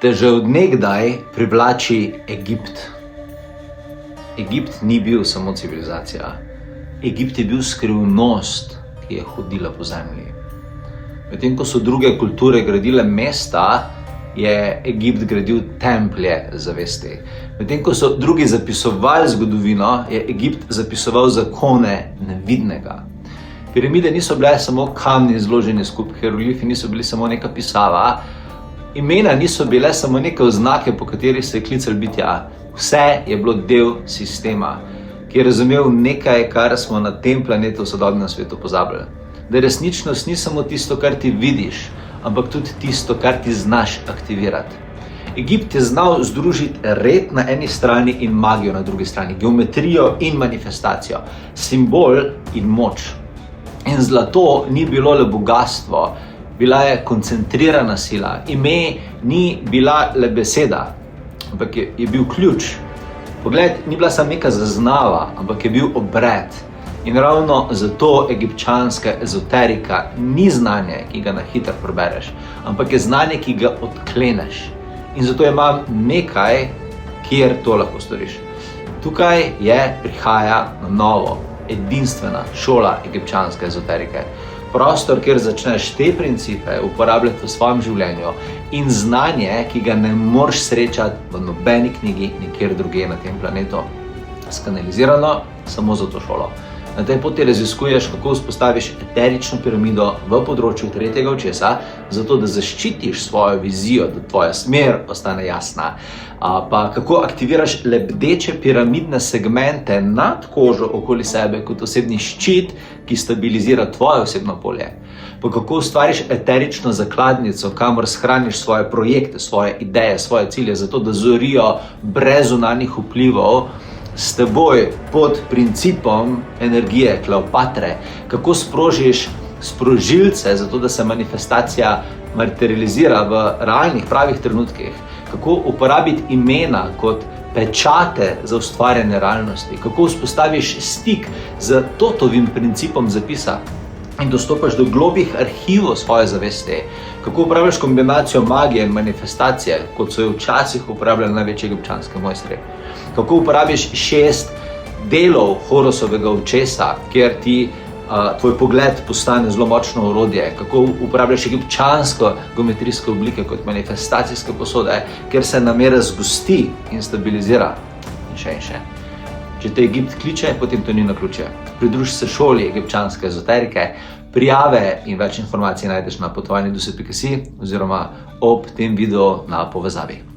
te že od nekdaj privlači Egipt. Egipt ni bil samo civilizacija. Egipt je bil skrivnost, ki je hodila po zemlji. Medtem ko so druge kulture gradile mesta, je Egipt gradil templje zavesti. Medtem ko so drugi zapisovali zgodovino, je Egipt zapisoval zakone nevidnega. Piramide niso bile samo kamni zloženi skupaj, hieroglifi niso bili samo neka pisava, imena niso bile samo neke oznake, po katerih se je klicali bitja. Vse je bilo del sistema, ki je razumel nekaj, kar smo na tem planetu v sodobnem svetu pozabili. Da resničnost ni samo tisto, kar ti vidiš, ampak tudi tisto, kar ti znaš aktivirati. Egipt je znal združiti red na eni strani in magijo na drugi strani, geometrijo in manifestacijo, simbol in moč. In zlato ni bilo le bogatstvo, bila je koncentrirana sila. Ime ni bila le beseda, ampak je bil ključ. Pogled ni bila samo neka zaznava, ampak je bil obred. In ravno zato egipčanska ezoterika ni znanje, ki ga na hitro prebereš, ampak je znanje, ki ga odkleneš. In zato imam nekaj, kjer to lahko storiš. Tukaj prihaja na novo, edinstvena šola egipčanske ezoterike. Prostor, kjer začneš te principe uporabljati v svojem življenju in znanje, ki ga ne moreš srečati v nobeni knjigi, nikjer drugje na tem planetu. Skanalizirano samo za to šolo. Na tej poti raziskuješ, kako vzpostaviš eterično piramido v področju tretjega očesa, zato da zaščitiš svojo vizijo, da tvoja smer ostane jasna. Pa kako aktiviraš lebdeče piramidne segmente nad kožo okoli sebe kot osebni ščit, ki stabilizira tvoje osebno polje. Pa kako ustvariš eterično zakladnico, kamor shraniš svoje projekte, svoje ideje, svoje cilje, zato da zorijo brez zunanjih vplivov s teboj pod principom energije Kleopatre. Kako sprožiš sprožilce, zato da se manifestacija materializira v realnih, pravih trenutkih. Kako uporabiti imena kot pečate za ustvarjanje realnosti. Kako vzpostaviš stik z Totovim principom zapisa in dostopaš do globih arhivov svoje zavesti. Kako uporabljaš kombinacijo magije in manifestacije, kot so jo včasih uporabljali največji egipčanski mojstri. Kako uporabiš 6 delov Horusovega očesa, kjer ti tvoj pogled postane zelo močno orodje. Kako uporabljaš egipčansko geometrijske oblike kot manifestacijske posode, kjer se namera zgosti in stabilizira. In še. Če te Egipt kliče, potem to ni naključje. Pridruži se šoli egipčanske ezoterike. Prijave in več informacij najdeš na potovanjuduset.si oziroma ob tem videu na povezavi.